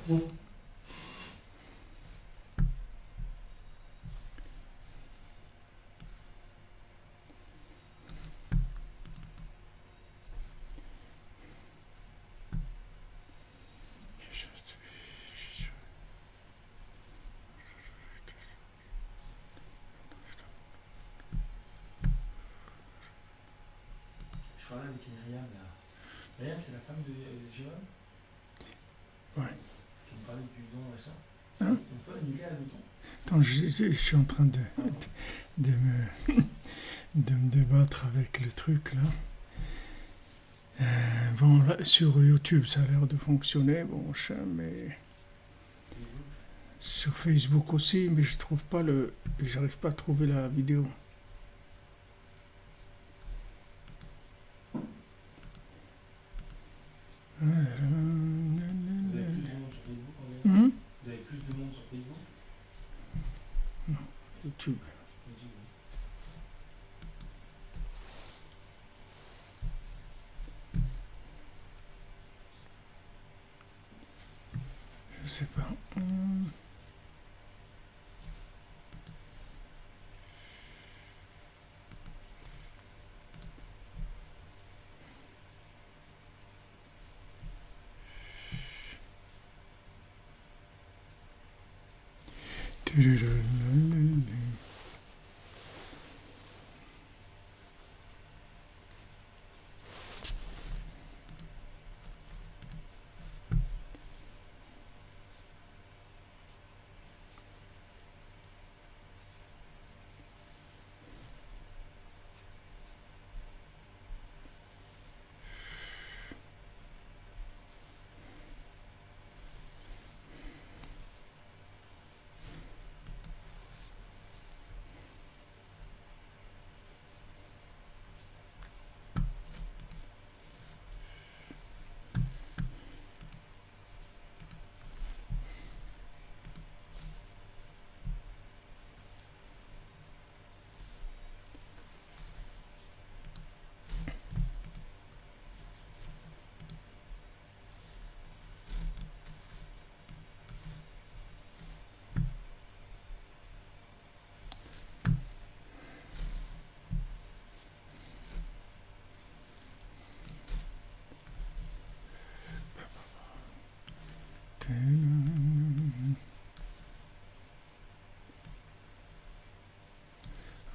Je parlais avec Myriam là. Myriam, c'est la femme de Jérôme Ouais. Tu me parlais du don machin. Hein? On peut annuler à Mouton. Attends, je suis en train de me débattre avec le truc là. Bon, là, sur YouTube, ça a l'air de fonctionner, bon, mais sur Facebook aussi, mais je trouve pas j'arrive pas à trouver la vidéo. Vous avez plus de monde sur Facebook Hum? Vous avez plus de monde sur Facebook YouTube. Je sais pas.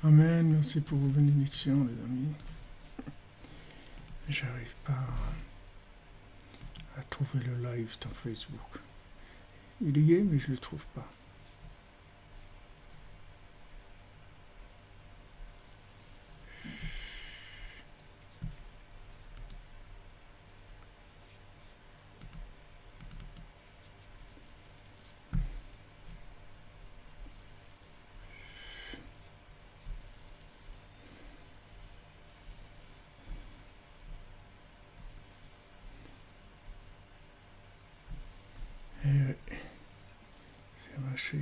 Amen, merci pour vos bénédictions, les amis. J'arrive pas à trouver le live dans Facebook. Il y est, mais je le trouve pas. C'est marché.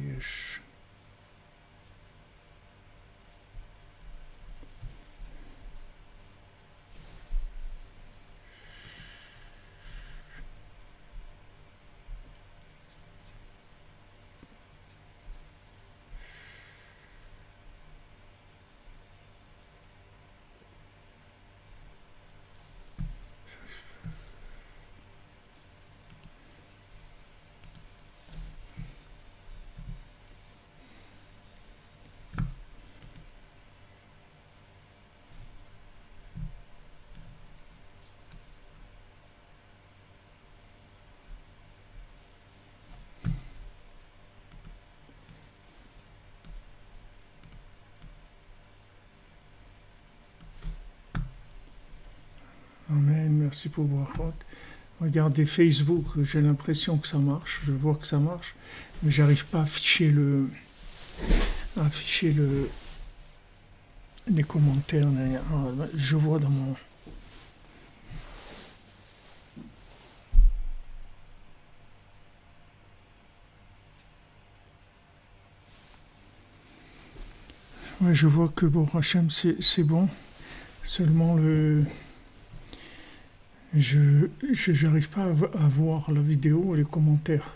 merci pour Brachot. Regardez Facebook, j'ai l'impression que ça marche, je vois que ça marche, mais j'arrive pas à afficher les commentaires. Je vois dans mon... Ouais, je vois que bon, Hachem, c'est bon. Seulement j'arrive pas à voir la vidéo et les commentaires.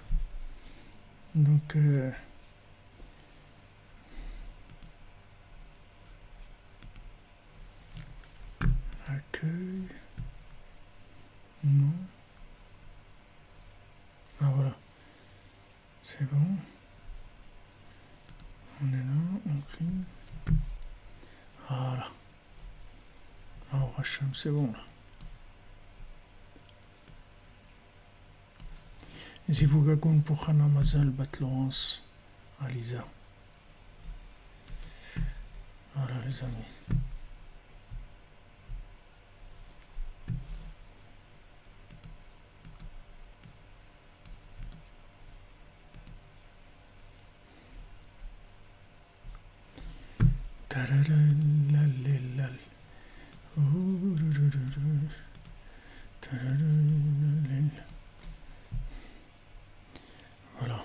Donc, accueil. Non. Ah voilà. C'est bon. On est là, on clique. Voilà. Alors, Hachem, c'est bon là. Zivug Agun pour Hana Mazal, Bat Laurence, Alisa. Voilà les amis. Voilà.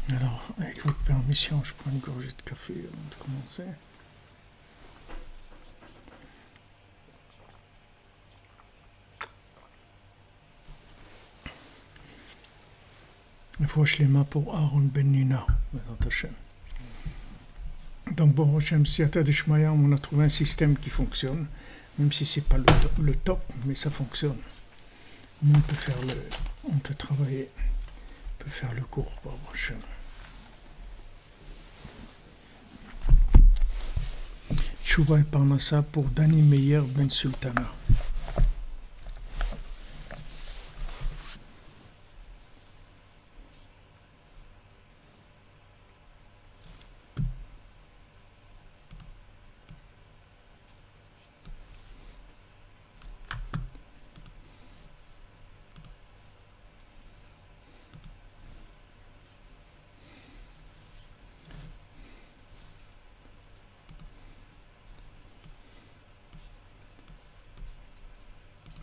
Alors, avec votre permission, je prends une gorgée de café avant de commencer. Il faut acheter les mains pour Aaron Ben Nina. Donc, bon, Hachem, si à Tadishmaya, on a trouvé un système qui fonctionne, même si c'est pas le top, mais ça fonctionne. On peut faire on peut travailler, on peut faire le cours, par Hachem. Chouva et Parnassa pour Dani Meyer Ben Sultana.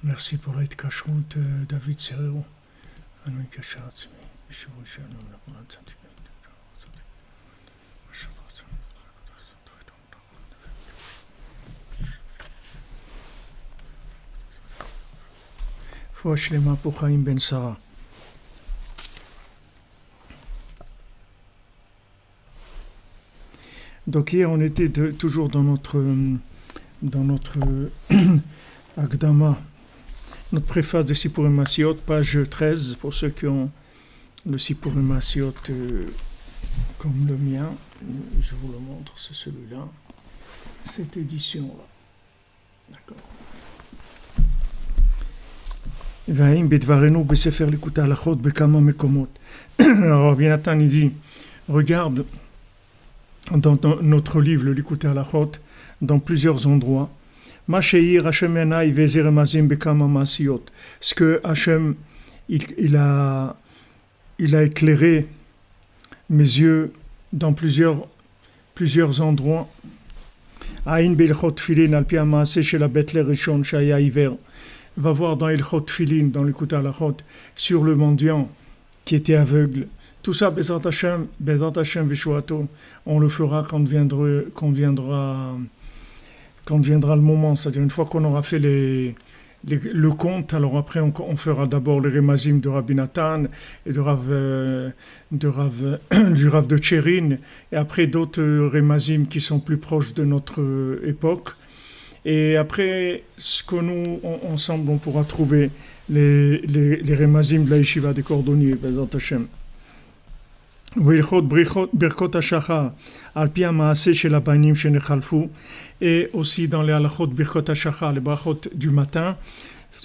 Merci pour l'aide cacheroute, David Serrero. Faut acheter les mains pour Chaim Ben Sarah. Donc hier on était toujours dans notre Agdama, notre préface de Sipurim Masiot, page 13, pour ceux qui ont le Sipurim Masiot comme le mien. Je vous le montre, c'est celui-là, cette édition-là. D'accord. Alors bien Nathan il dit, regarde dans notre livre, le Likutei Halachot, dans plusieurs endroits, ce que Hachem il a éclairé mes yeux dans plusieurs endroits. Va voir dans Ilchot Tfilin, dans le Likutei Halachot, sur le mendiant qui était aveugle. Tout ça, Bezrat Hashem Vishuato, on le fera quand viendra le moment, c'est-à-dire une fois qu'on aura fait le compte, alors après on fera d'abord les Remazim de Rabbi Nathan et du Rav de Tchérin, et après d'autres Remazim qui sont plus proches de notre époque. Et après, ce que nous, ensemble, on pourra trouver les Remazim de la Yeshiva des Cordonniers, Bezrat Hashem. Et aussi dans les halachot birkot hashachar, les brachot du matin,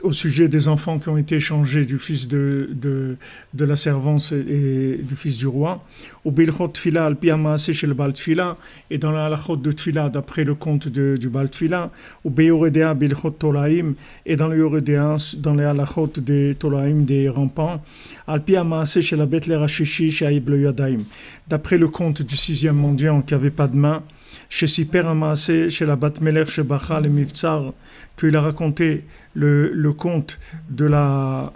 au sujet des enfants qui ont été échangés du fils de la servante et du fils du roi. Ou Bilchot Tfila al pi ha'maaseh shel Baal Tfila, et dans la halachot de Tfila d'après le conte du Baal Tfila. Ou Beyoredea Bilchot Tolaim, et dans le Yoredea dans les halachot des Tolaim des rampants. Al pi ha'maaseh shel Bet Lerashishi she'ayib lo yadayim, d'après le conte du 6e mendiant qui avait pas de main. Chez Siper Amaaseh, chez la Bat Meler, chez Bachal et Mivtsar, qu'il a raconté le conte de la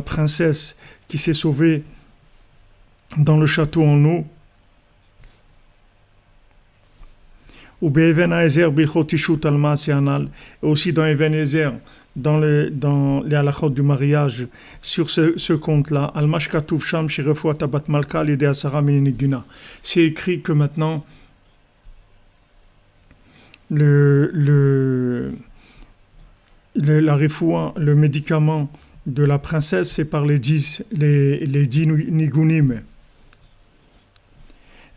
princesse qui s'est sauvée dans le château en eau. Ou Be'even Haezer Bilchot Tishut al Maaseh Anal, et aussi dans Even Haezer, dans les halachot du mariage, sur ce conte-là, al mashkatuv sham shirefuat abat malka l'idée asara miniguna. C'est écrit que maintenant la refoua, le médicament de la princesse, c'est par les 10 nigunim.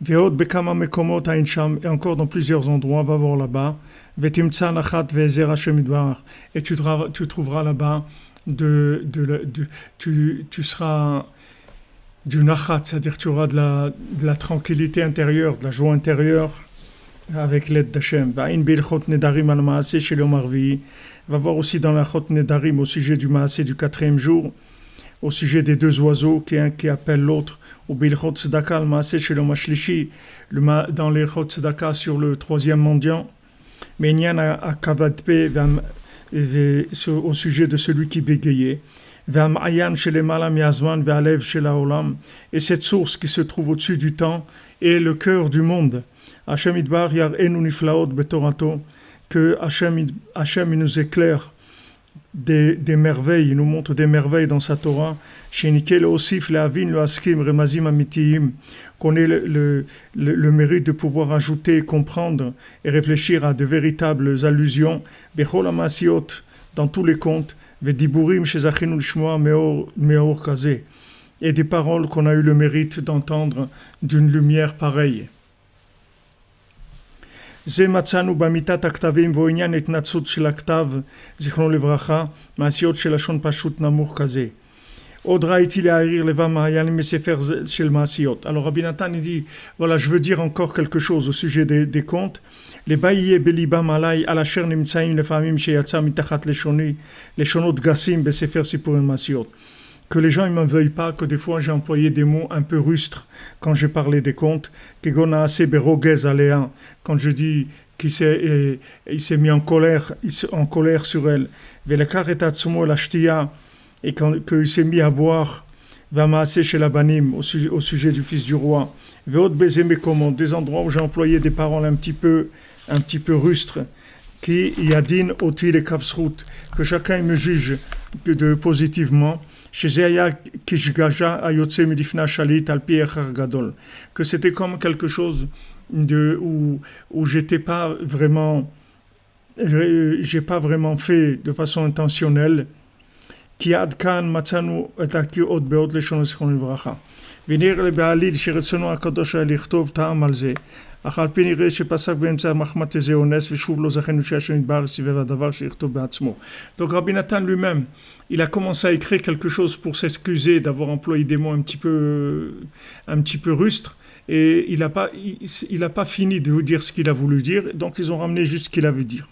Ve'od bekama mekomot hain sham, et encore dans plusieurs endroits, va voir là-bas. Ve'timtsa nachat ve'ezer Hashem idbarach, et tu trouveras là-bas tu seras du nachat, c'est-à-dire tu auras de la tranquillité intérieure, de la joie intérieure avec l'aide d'Hachem. Va'in bilchot nedarim al maaseh shel yom harvi'i, va voir aussi dans la chot nedarim au sujet du maaseh du 4e jour, au sujet des 2 oiseaux qui appellent l'autre, ou bilchot tzedaka al maaseh shel yom hashlishi, dans les chot tzedaka sur le 3e mendiant. Mais il y en a à Kavadpe au sujet de celui qui bégayait. Et cette source qui se trouve au-dessus du temps est le cœur du monde. Hashem idbar yar'enu niflaot betorato, que Hashem nous éclaire des merveilles, il nous montre des merveilles dans sa Torah. Shenikel osif le'avin le'askim remazim amitiyim, qu'on ait le mérite de pouvoir ajouter, comprendre et réfléchir à de véritables allusions. Bechol ha'masiot, dans tous les contes. Vediburim shezachinu l'shmoa meor kazeh, et des paroles qu'on a eu le mérite d'entendre d'une lumière pareille. זה מצאנו במיתת הכתבים ועניין התנצות של הכתב, זיכרונו לברכה, מעשיות של לשון פשוט נמוך כזה. עוד ראיתי להעיר לבא מעיינים מספר של מעשיות. Alors Rabbi Nathan il dit, voilà, je veux dire encore quelque chose au sujet des contes. לבה יהיה בליבם עליי, על אשר נמצאים לפעמים שיצא מתחת לשוני, לשונות גסים בספר סיפורי מעשיות. Que les gens ne m'en veuillent pas, que des fois j'ai employé des mots un peu rustres quand j'ai parlé des contes, quand je dis qu'il s'est mis en colère sur elle, et qu'il s'est mis à boire, au sujet du fils du roi, des endroits où j'ai employé des paroles un petit peu rustres, qui yadin oti le kapsrout, que chacun me juge positivement, que c'était comme quelque chose où j'ai pas vraiment fait de façon intentionnelle. כי עד כאן מצאנו את הקריאות בעוד לשון זיכרונו לברכה. ונראה לבעליל שרצונו הקדוש היה לכתוב טעם על זה, אך על פי נראה שפסק באמצע מחמת איזה אונס ושוב לא זכינו שהשם יתברך סיבב הדבר שיכתוב בעצמו. Donc Rabbi Nathan lui-même, il a commencé à écrire quelque chose pour s'excuser d'avoir employé des mots un petit peu rustres, et il a pas fini de vous dire ce qu'il a voulu dire, donc ils ont ramené juste ce qu'il avait dit.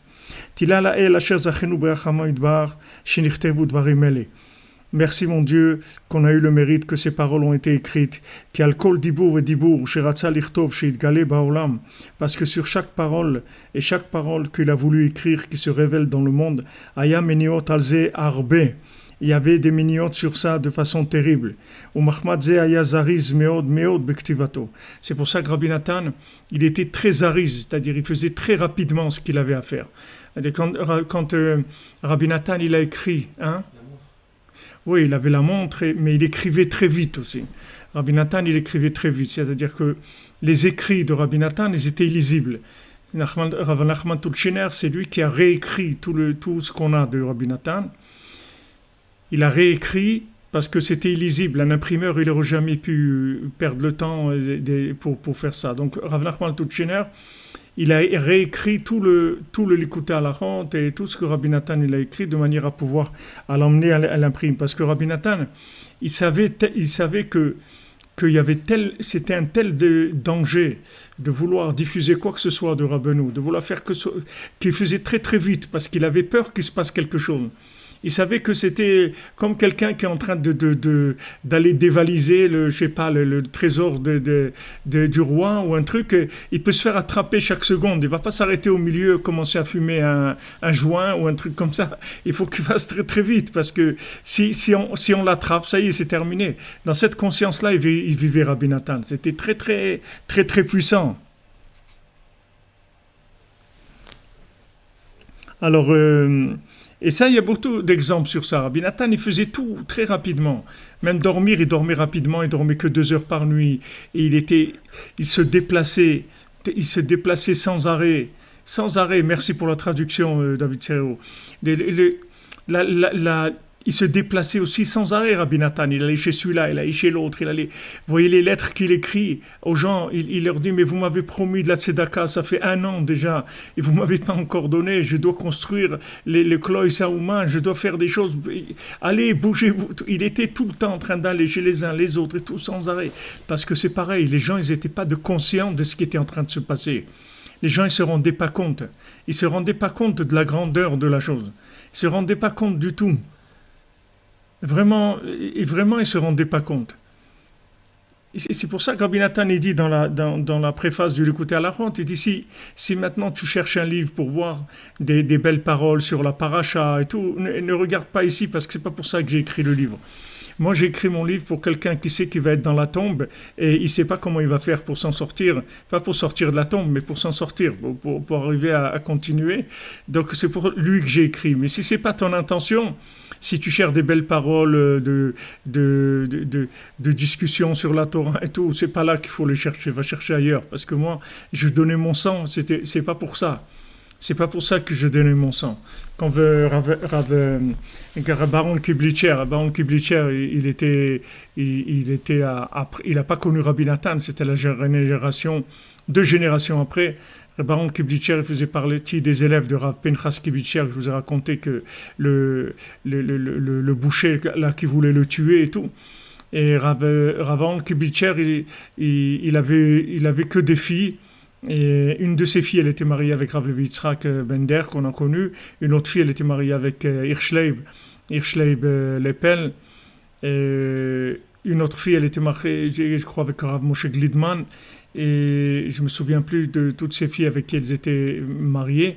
Merci mon Dieu qu'on a eu le mérite que ces paroles ont été écrites. Parce que sur chaque parole qu'il a voulu écrire qui se révèle dans le monde, il y avait des miniotes sur ça de façon terrible. C'est pour ça que Rabbi Nathan, il était très zariz, c'est-à-dire il faisait très rapidement ce qu'il avait à faire. Quand Rabbi Nathan il a écrit, oui, il avait la montre, mais il écrivait très vite aussi. Rabbi Nathan il écrivait très vite, c'est-à-dire que les écrits de Rabbi Nathan ils étaient illisibles. Rav Nachman Tulchiner, c'est lui qui a réécrit tout ce qu'on a de Rabbi Nathan. Il a réécrit parce que c'était illisible. Un imprimeur, il n'aurait jamais pu perdre le temps pour faire ça. Donc, Rav Nachman Tulchiner, il a réécrit tout le Likutei Halachot et tout ce que Rabbi Nathan il a écrit de manière à pouvoir à l'emmener à l'imprime. Parce que Rabbi Nathan, il savait que c'était un tel danger de vouloir diffuser quoi que ce soit de Rabbeinu, de vouloir faire qu'il faisait très très vite parce qu'il avait peur qu'il se passe quelque chose. Il savait que c'était comme quelqu'un qui est en train d'aller dévaliser le trésor du roi ou un truc. Il peut se faire attraper chaque seconde. Il ne va pas s'arrêter au milieu, commencer à fumer un joint ou un truc comme ça. Il faut qu'il fasse très très vite parce que si on l'attrape, ça y est, c'est terminé. Dans cette conscience-là, il vivait Rabbi Nathan. C'était très très très très puissant. Alors, et ça, il y a beaucoup d'exemples sur ça. Rabbi Nathan, il faisait tout très rapidement. Même dormir, il dormait rapidement, il dormait que 2 heures par nuit. Et il se déplaçait sans arrêt. Sans arrêt, merci pour la traduction, David Serrero. Il se déplaçait aussi sans arrêt, Rabbi Nathan. Il allait chez celui-là, il allait chez l'autre. Vous voyez les lettres qu'il écrit aux gens. Il leur dit, mais vous m'avez promis de la tzedaka, ça fait 1 an déjà, et vous ne m'avez pas encore donné. Je dois construire les Kloï Saouma, je dois faire des choses. Allez, bougez-vous. Il était tout le temps en train d'aller chez les uns, les autres, et tout sans arrêt. Parce que c'est pareil, les gens, ils n'étaient pas conscients de ce qui était en train de se passer. Les gens, ils ne se rendaient pas compte. Ils ne se rendaient pas compte de la grandeur de la chose. Ils ne se rendaient pas compte du tout. Vraiment, ils ne se rendaient pas compte. Et c'est pour ça que Rabbi Nathan il dit dans la préface du Likutei Halachot, il dit si maintenant tu cherches un livre pour voir des belles paroles sur la paracha et tout, ne regarde pas ici parce que c'est pas pour ça que j'ai écrit le livre. Moi, j'ai écrit mon livre pour quelqu'un qui sait qu'il va être dans la tombe et il ne sait pas comment il va faire pour s'en sortir. Pas pour sortir de la tombe, mais pour s'en sortir, pour arriver à continuer. Donc, c'est pour lui que j'ai écrit. Mais si ce n'est pas ton intention, si tu cherches des belles paroles de discussion sur la Torah et tout, c'est pas là qu'il faut les chercher. Va chercher ailleurs. Parce que moi, je donnais mon sang. C'est pas pour ça. C'est pas pour ça que je donnais mon sang. Quand Baron Kiblitcher, il n'a pas connu Rabbi Nathan, c'était la génération, 2 générations après. Baron Kiblitcher faisait partie des élèves de Rav Pinchas Kiblitcher, je vous ai raconté que le boucher là qui voulait le tuer et tout. Et Baron Kiblitcher, il avait que des filles. Et une de ses filles, elle était mariée avec Rav Levi Yitzhak Bender, qu'on a connu. Une autre fille, elle était mariée avec Hirschleib Lepel. Et une autre fille, elle était mariée, je crois, avec Rav Moshe Glidman. Et je ne me souviens plus de toutes ces filles avec qui elles étaient mariées.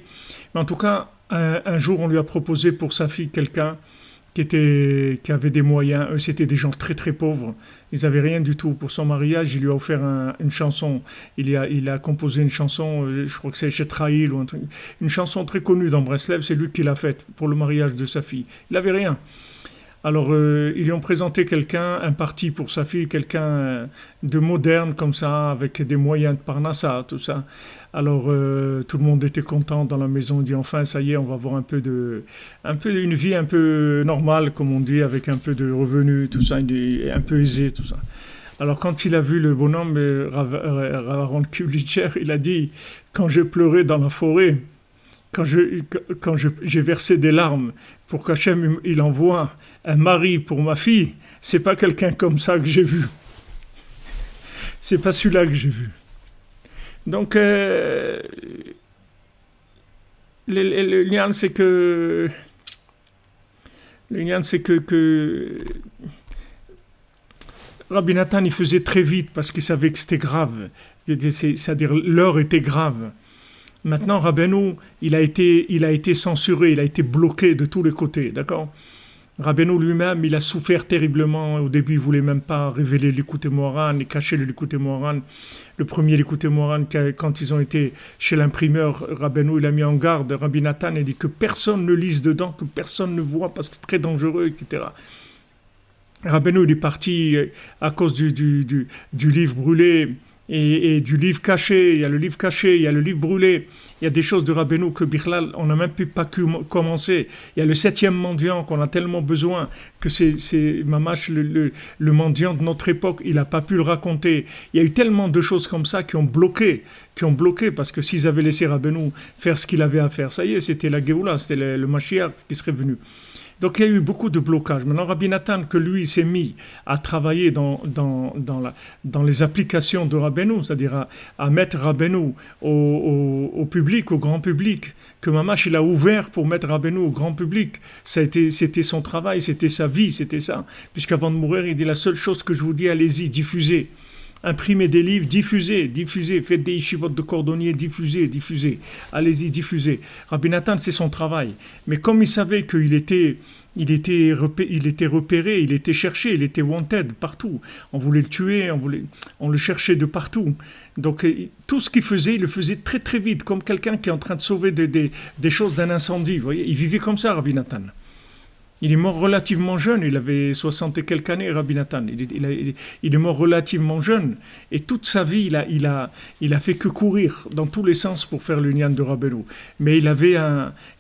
Mais en tout cas, un jour, on lui a proposé pour sa fille quelqu'un qui avait des moyens. Eux, c'était des gens très très pauvres. Ils n'avaient rien du tout. Pour son mariage, il lui a offert une chanson. Il a composé une chanson, je crois que c'est chez Trail ou un truc. Une chanson très connue dans Breslev, c'est lui qui l'a faite pour le mariage de sa fille. Il n'avait rien. Alors, ils lui ont présenté quelqu'un, un parti pour sa fille, quelqu'un de moderne comme ça, avec des moyens de Parnassa, tout ça. Alors, tout le monde était content dans la maison. On dit, enfin, ça y est, on va avoir une vie un peu normale, comme on dit, avec un peu de revenus, tout ça, un peu aisé, tout ça. Alors, quand il a vu le bonhomme, Aaron Kublitcher, il a dit, quand je pleurais dans la forêt, quand j'ai versé des larmes pour qu'Hachem il envoie un mari pour ma fille, c'est pas quelqu'un comme ça que j'ai vu. C'est pas celui-là que j'ai vu. Donc, le lien, c'est que Rabbi Nathan, il faisait très vite parce qu'il savait que c'était grave. C'est-à-dire, l'heure était grave. Maintenant, Rabbeinu, il a été censuré, il a été bloqué de tous les côtés, d'accord ? Rabbeinu lui-même, il a souffert terriblement. Au début, il ne voulait même pas révéler l'Likutei Moharan et cacher le Likutei Moharan. Le premier Likutei Moharan, quand ils ont été chez l'imprimeur, Rabbeinu, il a mis en garde Rabbi Nathan et dit que personne ne lise dedans, que personne ne voit parce que c'est très dangereux, etc. Rabbeinu, il est parti à cause du livre brûlé et du livre caché. Il y a le livre caché, il y a le livre brûlé. Il y a des choses de Rabbeinu que Bichlal, on n'a même pas pu commencer. Il y a le 7e mendiant qu'on a tellement besoin que c'est Mamash, le mendiant de notre époque, il n'a pas pu le raconter. Il y a eu tellement de choses comme ça qui ont bloqué parce que s'ils avaient laissé Rabbeinu faire ce qu'il avait à faire, ça y est, c'était la Géoula, c'était le Mashiach qui serait venu. Donc il y a eu beaucoup de blocages. Maintenant, Rabbi Nathan, que lui s'est mis à travailler dans les applications de Rabbeinu, c'est-à-dire à mettre Rabbeinu au public, au grand public, que Mamash il a ouvert pour mettre Rabbeinu au grand public. C'était son travail, c'était sa vie, c'était ça. Puisqu'avant de mourir, il dit la seule chose que je vous dis, allez-y, diffusez. Imprimez des livres, diffusez, faites des yeshivot de cordonniers, diffusez, allez-y, diffusez. Rabbi Nathan, c'est son travail. Mais comme il savait qu'il était repéré, il était cherché, il était wanted partout. On voulait le tuer, on le cherchait de partout. Donc tout ce qu'il faisait, il le faisait très très vite, comme quelqu'un qui est en train de sauver des choses d'un incendie. Vous voyez, il vivait comme ça, Rabbi Nathan. Il est mort relativement jeune, il avait 60 et quelques années, Rabbi Nathan. Il est mort relativement jeune. Et toute sa vie, il a fait que courir dans tous les sens pour faire l'union de Rabbeinu. Mais il avait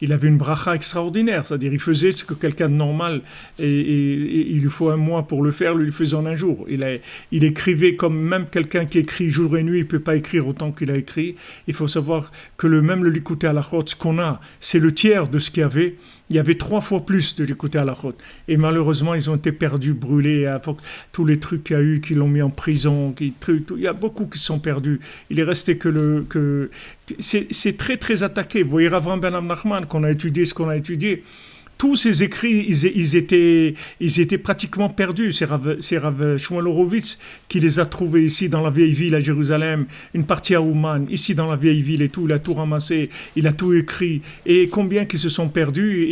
une bracha extraordinaire, c'est-à-dire il faisait ce que quelqu'un de normal, et il lui faut un mois pour le faire, lui il le faisait en un jour. Il écrivait comme même quelqu'un qui écrit jour et nuit, il ne peut pas écrire autant qu'il a écrit. Il faut savoir que même le Likutei Halachot, ce qu'on a, c'est le tiers de ce qu'il y avait. Il y avait 3 fois plus de Likutei Halachot. Et malheureusement, ils ont été perdus, brûlés. Tous les trucs qu'il y a eu, qui l'ont mis en prison, il y a beaucoup qui sont perdus. Il est resté c'est très, très attaqué. Vous voyez, Rav Ben Nachman, qu'on a étudié ce qu'on a étudié, tous ces écrits, ils étaient pratiquement perdus. C'est Rav Shmuel Horowitz qui les a trouvés ici dans la vieille ville à Jérusalem, une partie à Ouman, ici dans la vieille ville et tout. Il a tout ramassé, il a tout écrit. Et combien qui se sont perdus.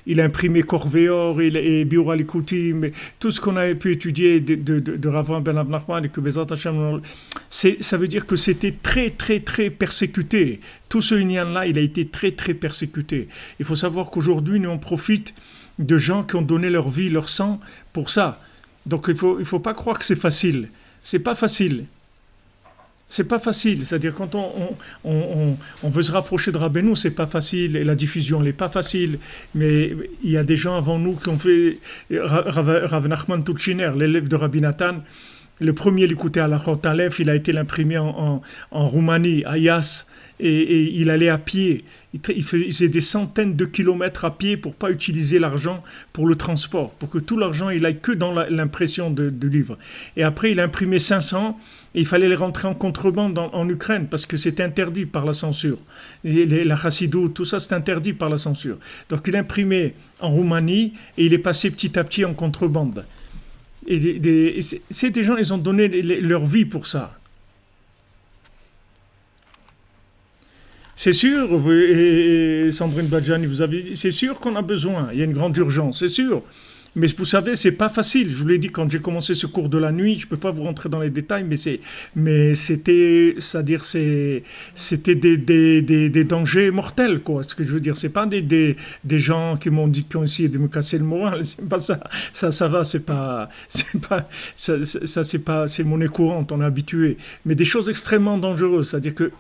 Il a imprimé Corvéor et Biur Alikutim, tout ce qu'on a pu étudier de Rav Ben Nachman et que Bezrat Hashem. Ça veut dire que c'était très, très, très persécuté. Tout ce union-là, il a été très, très persécuté. Il faut savoir qu'aujourd'hui, nous, on profite de gens qui ont donné leur vie, leur sang pour ça. Donc, il faut pas croire que c'est facile. C'est pas facile. C'est pas facile. C'est-à-dire, quand on veut se rapprocher de Rabbeinu, c'est pas facile. Et la diffusion, elle n'est pas facile. Mais il y a des gens avant nous qui ont fait... Rav Nachman Tutchiner, l'élève de Rabbi Nathan, le premier Likutei Halachot Aleph, il a été imprimé en Roumanie, à Yas. Et il allait à pied. Il faisait des centaines de kilomètres à pied pour ne pas utiliser l'argent pour le transport, pour que tout l'argent il aille que dans l'impression du livre. Et après, il a imprimé 500 et il fallait les rentrer en contrebande en Ukraine parce que c'est interdit par la censure. La Chassidut, tout ça, c'est interdit par la censure. Donc, il a imprimé en Roumanie et il est passé petit à petit en contrebande. Et c'est des gens, ils ont donné leur vie pour ça. C'est sûr, et Sandrine Badjani, vous avez dit, c'est sûr qu'on a besoin, il y a une grande urgence, c'est sûr. Mais vous savez, c'est pas facile. Je vous l'ai dit quand j'ai commencé ce cours de la nuit, je peux pas vous rentrer dans les détails, mais c'était, c'est-à-dire c'était des dangers mortels, quoi. Ce que je veux dire, c'est pas des gens qui m'ont dit, qui ont essayé de me casser le moral. C'est pas ça. Ça va, c'est monnaie courante, on est habitué. Mais des choses extrêmement dangereuses, c'est-à-dire que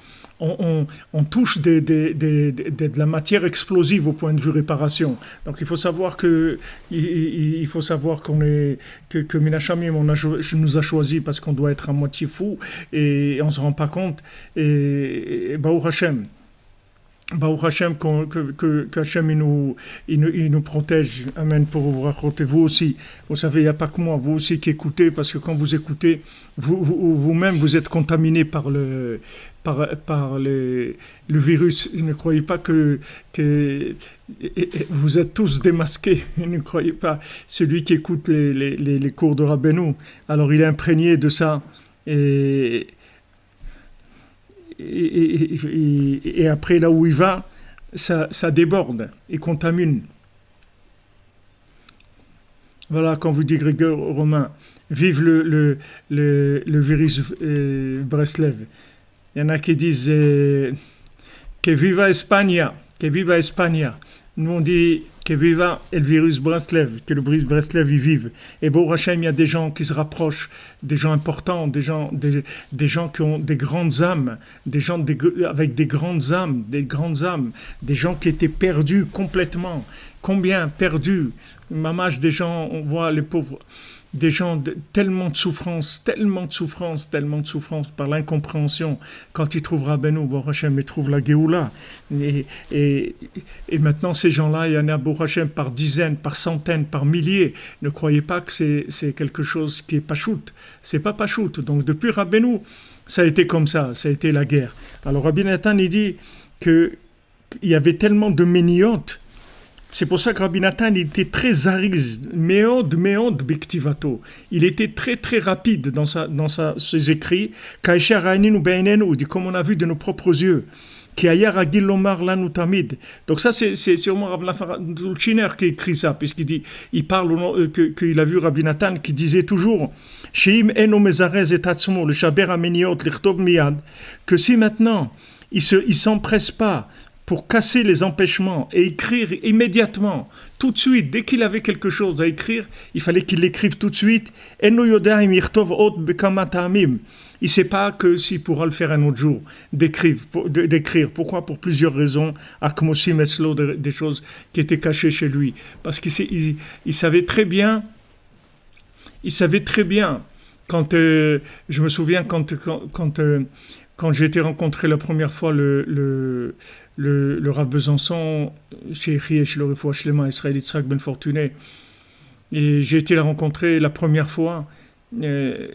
on touche de la matière explosive au point de vue réparation. Donc il faut savoir que Minashamim nous a choisi parce qu'on doit être à moitié fou et on se rend pas compte. Et Baruch Hashem, que Hashem il nous protège. Amen. Pour vous raconter, vous aussi. Vous savez, il n'y a pas que moi, vous aussi qui écoutez, parce que quand vous écoutez, vous-même, vous êtes contaminé par le virus. Ne croyez pas que vous êtes tous démasqués. Ne croyez pas. Celui qui écoute les cours de Rabbeinu, alors il est imprégné de ça. Et après, là où il va, ça déborde et contamine. Voilà, quand vous dites Grégor Romain, vive le virus Breslev. Il y en a qui disent que viva España. Nous on dit que viva el virus Breslev, que le virus Breslev y vive. Et Baruch Hashem, il y a des gens qui se rapprochent, des gens importants, des gens qui ont des grandes âmes, des gens avec des grandes âmes, des gens qui étaient perdus complètement. Combien perdus? Mamage, des gens, on voit les pauvres, des gens tellement de souffrance par l'incompréhension. Quand ils trouvent Rabbeinu, Baruch Hashem, ils trouvent la Géoula. Et maintenant, ces gens-là, il y en a, Baruch Hashem, par dizaines, par centaines, par milliers. Ne croyez pas que c'est quelque chose qui est pachout. C'est pas pachout. Donc, depuis Rabbeinu, ça a été comme ça a été la guerre. Alors, Rabbi Nathan, il dit qu'il y avait tellement de méniotes. C'est pour ça que Rabbi Nathan, il était très ariz, méod bektivato. Il était très très rapide dans ses écrits. Kaisher Rainin ou Beinenu, dit comme on a vu de nos propres yeux. Qui ailleurs Agil Lomar Lanu Tamid. Donc ça c'est sûrement Rabbi Dulciner qui écrit ça, puisqu'il dit, il parle qu'il a vu Rabbi Nathan qui disait toujours Sheim eno mezarez et atzmo le shaber ameniot lichtov miyad, que si maintenant il s'empresse pas pour casser les empêchements et écrire immédiatement, tout de suite, dès qu'il avait quelque chose à écrire, il fallait qu'il l'écrive tout de suite. Il ne sait pas que s'il pourra le faire un autre jour, d'écrire. Pourquoi? Pour plusieurs raisons. Akmosim Eslo, des choses qui étaient cachées chez lui. Parce qu'il savait très bien, quand je me souviens quand j'ai été rencontré la première fois le Rav Besançon chez le Refoua Shlema Israël Yitzhak Ben Fortuné, et j'ai été la rencontrer la première fois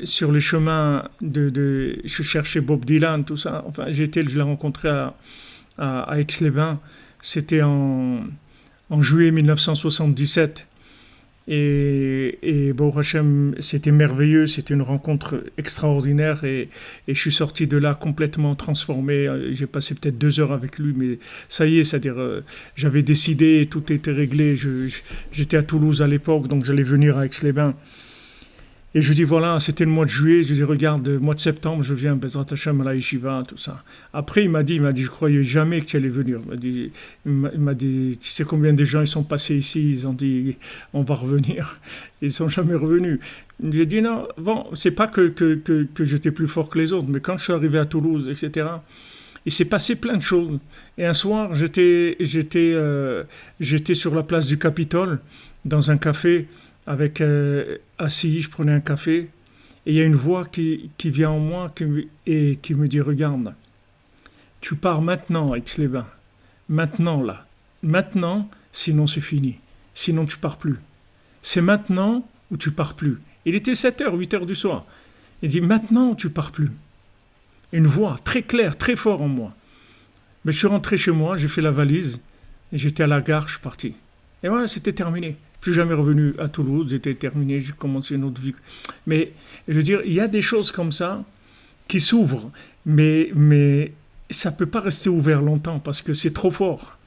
sur les chemins je cherchais Bob Dylan, tout ça. Enfin, je l'ai rencontré à Aix-les-Bains. C'était en juillet 1977. Et Baruch Hashem, c'était merveilleux, c'était une rencontre extraordinaire et je suis sorti de là complètement transformé. J'ai passé peut-être 2 heures avec lui, mais ça y est, c'est-à-dire j'avais décidé, tout était réglé. J'étais à Toulouse à l'époque, donc j'allais venir à Aix-les-Bains. Et je lui dis, voilà, c'était le mois de juillet. Je lui dis, regarde, le mois de septembre, je viens, Bezrat Hashem, à la Yeshiva, tout ça. Après, il m'a dit, je croyais jamais que tu allais venir. Il m'a dit, tu sais combien de gens ils sont passés ici, ils ont dit, on va revenir. Ils sont jamais revenus. Je lui ai dit, non, bon, c'est pas que j'étais plus fort que les autres, mais quand je suis arrivé à Toulouse, etc., il s'est passé plein de choses. Et un soir, j'étais sur la place du Capitole, dans un café, assis, je prenais un café, et il y a une voix qui vient en moi et qui me dit, regarde, tu pars maintenant à Aix-les-Bains, maintenant, sinon c'est fini, sinon tu pars plus. C'est maintenant ou tu pars plus. Il était 7h, 8h du soir. Il dit, maintenant ou tu pars plus. Une voix très claire, très forte en moi. Mais je suis rentré chez moi, j'ai fait la valise, et j'étais à la gare, je suis parti. Et voilà, c'était terminé. Je suis jamais revenu à Toulouse, c'était terminé, j'ai commencé une autre vie. Mais je veux dire, il y a des choses comme ça qui s'ouvrent, mais ça ne peut pas rester ouvert longtemps parce que c'est trop fort.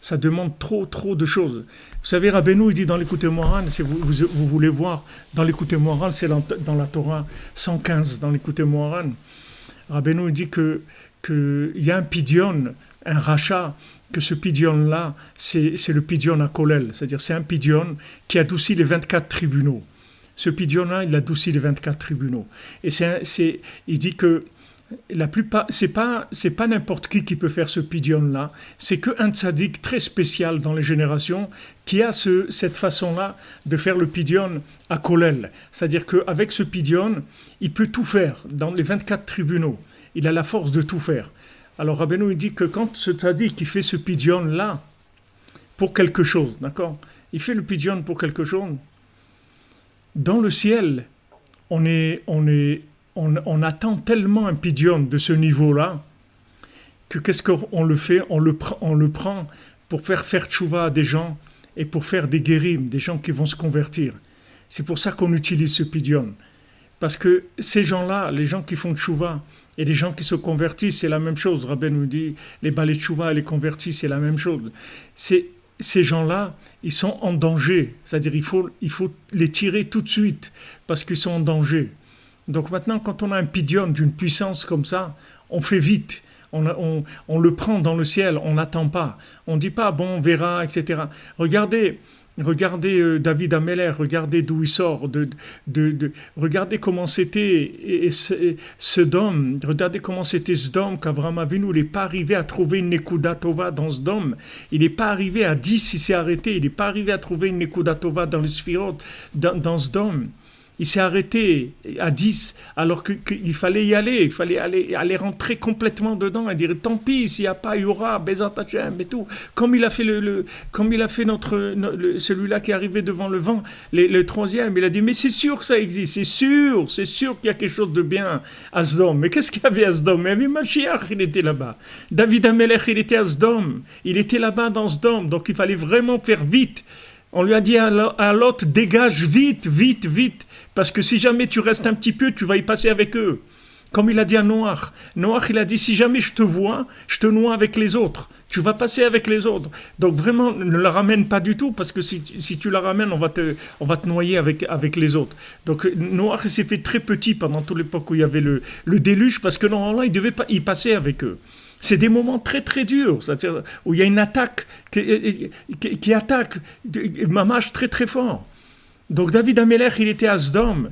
Ça demande trop de choses. Vous savez, Rabbeinu, il dit dans l'Écoutez Moharan, si vous voulez voir, dans l'Écoutez Moharan, c'est dans la Torah 115, dans l'Écoutez Moharan, Rabbeinu dit qu'il y a un pidyon, un rachat, que ce pidyon-là, c'est le pidyon à Kolel, c'est-à-dire c'est un pidyon qui adoucit les 24 tribunaux. Ce pidyon-là, il adoucit les 24 tribunaux. Et il dit que la plupart, c'est pas n'importe qui peut faire ce pidyon-là, c'est qu'un tzaddik très spécial dans les générations qui a cette façon-là de faire le pidyon à Kolel. C'est-à-dire qu'avec ce pidyon, il peut tout faire dans les 24 tribunaux. Il a la force de tout faire. Alors Rabbeinu dit que quand ce tzaddik qui fait ce pidyon-là pour quelque chose, d'accord, il fait le pidyon pour quelque chose, dans le ciel, on attend tellement un pidyon de ce niveau-là que qu'est-ce qu'on le fait, on le prend pour faire tchouva à des gens et pour faire des guérim, des gens qui vont se convertir. C'est pour ça qu'on utilise ce pidyon. Parce que ces gens-là, les gens qui font tchouva, et les gens qui se convertissent, c'est la même chose. Rabbeinu nous dit, les balais tchouva et les convertis, c'est la même chose. Ces gens-là, ils sont en danger. C'est-à-dire il faut les tirer tout de suite, parce qu'ils sont en danger. Donc maintenant, quand on a un pidyon d'une puissance comme ça, on fait vite. On le prend dans le ciel, on n'attend pas. On ne dit pas, bon, on verra, etc. Regardez David Ameller, regardez d'où il sort, regardez comment c'était Sodome, regardez comment c'était Sodome, qu'Abraham Avinu, il n'est pas arrivé à trouver une Nekuda Tova dans Sodome, il n'est pas arrivé à 10, il s'est arrêté, il n'est pas arrivé à trouver une Nekuda Tova dans le Sphirot, dans Sodome. Il s'est arrêté à 10 alors qu'il fallait y aller, il fallait aller rentrer complètement dedans et dire tant pis s'il n'y a pas, il y aura, Bezat Hashem et tout. Comme il a fait celui-là qui est arrivé devant le vent, le troisième, il a dit mais c'est sûr que ça existe, c'est sûr qu'il y a quelque chose de bien à Sodome. Mais qu'est-ce qu'il y avait à Sodome? Il y avait Mashiach, il était là-bas. David Amelech, il était à Sodome, il était là-bas dans Sodome, donc il fallait vraiment faire vite. On lui a dit à l'autre, dégage vite, parce que si jamais tu restes un petit peu, tu vas y passer avec eux. Comme il a dit à Noach. Noach, il a dit, si jamais je te vois, je te noie avec les autres. Tu vas passer avec les autres. Donc vraiment, ne la ramène pas du tout, parce que si tu la ramènes, on va te noyer avec les autres. Donc Noach s'est fait très petit pendant toute l'époque où il y avait le déluge, parce que normalement, il devait pas y passer avec eux. C'est des moments très très durs, c'est-à-dire où il y a une attaque qui attaque Mamash très très fort. Donc David Ameller, il était à Sodome.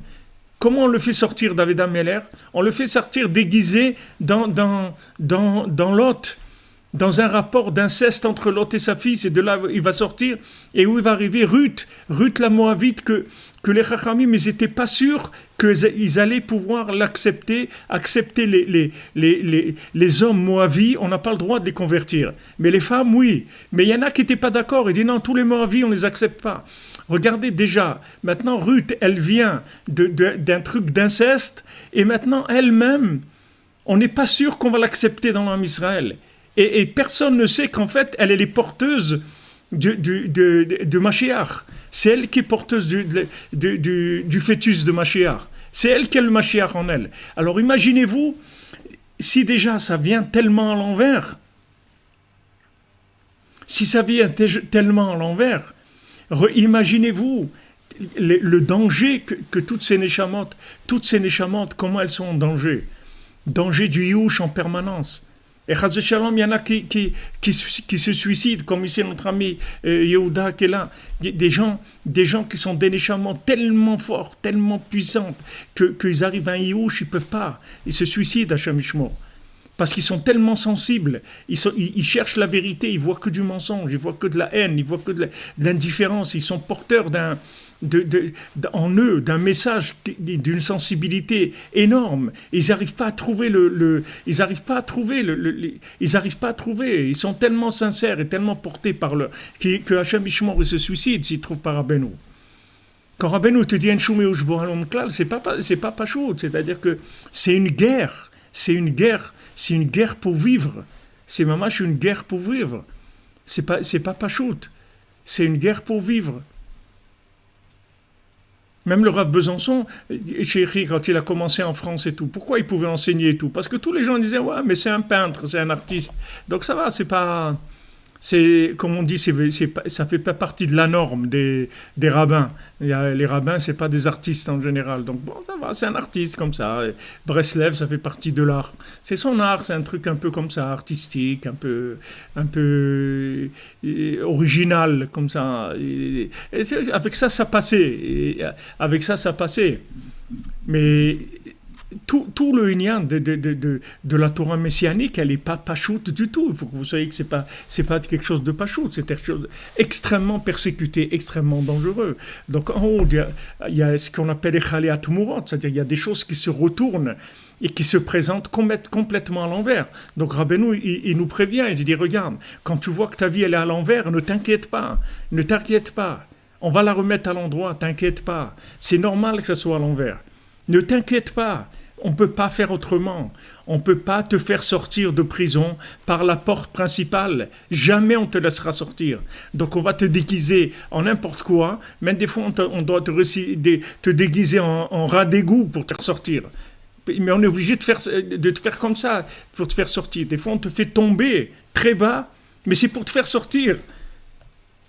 Comment on le fait sortir, David Ameller? On le fait sortir déguisé dans Lot, dans un rapport d'inceste entre Lot et sa fille. C'est de là il va sortir et où il va arriver Ruth la Moabite que les Chachamim, ils n'étaient pas sûrs qu'ils allaient pouvoir accepter les hommes Moavis, on n'a pas le droit de les convertir. Mais les femmes, oui. Mais il y en a qui n'étaient pas d'accord. Ils disent non, tous les Moavis, on ne les accepte pas. Regardez déjà, maintenant Ruth, elle vient d'un truc d'inceste, et maintenant elle-même, on n'est pas sûr qu'on va l'accepter dans l'âme Israël. Et personne ne sait qu'en fait, elle est porteuse de Mashiach. C'est elle qui est porteuse du fœtus de Mashiach. C'est elle qui a le Mashiach en elle. Alors imaginez-vous, si déjà ça vient tellement à l'envers, imaginez-vous le danger que toutes ces neshamot, comment elles sont en danger. Danger du youch en permanence. Et Chaz Shalom, il y en a qui se suicident, comme ici notre ami Yehuda qui est là. Des gens qui sont des neshamot tellement forts, tellement puissantes, qu'ils arrivent à un youch, ils ne peuvent pas. Ils se suicident à Hashem Yishmor. Parce qu'ils sont tellement sensibles, ils cherchent la vérité, ils voient que du mensonge, ils voient que de la haine, ils voient que de l'indifférence, ils sont porteurs en eux d'un message, d'une sensibilité énorme. Ils n'arrivent pas à trouver ils sont tellement sincères et tellement portés par que Hashem Yishmor il se suicide s'ils trouvent par Rabbeinu. Quand Rabbeinu te dit Enshumé ou Shbo Halom Klal, c'est pas pachout, c'est-à-dire que c'est une guerre pour vivre. C'est mamash une guerre pour vivre. C'est pas pachout. C'est une guerre pour vivre. Même le Rav Besançon, quand il a commencé en France et tout, pourquoi il pouvait enseigner et tout? Parce que tous les gens disaient, ouais, mais c'est un peintre, c'est un artiste. Donc ça va, comme on dit, ça fait pas partie de la norme des rabbins. Les rabbins, c'est pas des artistes en général. Donc bon, ça va, c'est un artiste comme ça. Breslev, ça fait partie de l'art. C'est son art, c'est un truc un peu comme ça, artistique, un peu original comme ça. Et avec ça passait. Mais tout le Inyan de la Torah messianique, elle n'est pas pachoute du tout. Il faut que vous sachiez que c'est pas quelque chose de pachoute, c'est quelque chose extrêmement persécuté, extrêmement dangereux. Donc en haut, il y a ce qu'on appelle les chaléat mourant, c'est-à-dire il y a des choses qui se retournent et qui se présentent complètement à l'envers. Donc Rabbeinu, il nous prévient, il dit, regarde, quand tu vois que ta vie elle est à l'envers, ne t'inquiète pas. On va la remettre à l'endroit, t'inquiète pas. C'est normal que ça soit à l'envers. Ne t'inquiète pas, on ne peut pas faire autrement. On ne peut pas te faire sortir de prison par la porte principale. Jamais on te laissera sortir. Donc on va te déguiser en n'importe quoi. Même des fois, on doit te déguiser en rat d'égout pour te faire sortir. Mais on est obligé de te faire comme ça pour te faire sortir. Des fois, on te fait tomber très bas, mais c'est pour te faire sortir.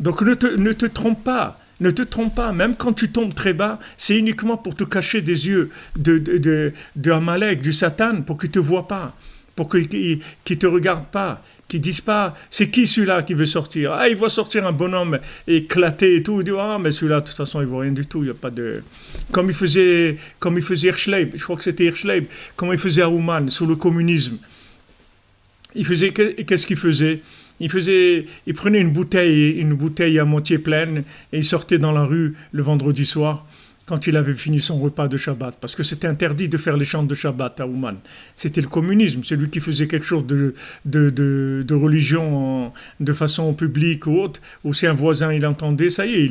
Donc ne te trompe pas. Ne te trompe pas, même quand tu tombes très bas, c'est uniquement pour te cacher des yeux de Amalek, du Satan, pour qu'il ne te voie pas. pour qu'ils ne te regardent pas, qu'ils ne disent pas c'est qui celui-là qui veut sortir. Ah, il voit sortir un bonhomme éclaté et tout, il dit ah mais celui-là de toute façon il ne voit rien du tout, il n'y a pas de... Comme il faisait Hirschleib, je crois que c'était Hirschleib, comme il faisait à Ouman sous le communisme. Qu'est-ce qu'il faisait? Il prenait une bouteille à moitié pleine et il sortait dans la rue le vendredi soir quand il avait fini son repas de Shabbat, parce que c'était interdit de faire les chants de Shabbat à Ouman. C'était le communisme, c'est lui qui faisait quelque chose de religion de façon publique ou autre, ou si un voisin il entendait, ça y est,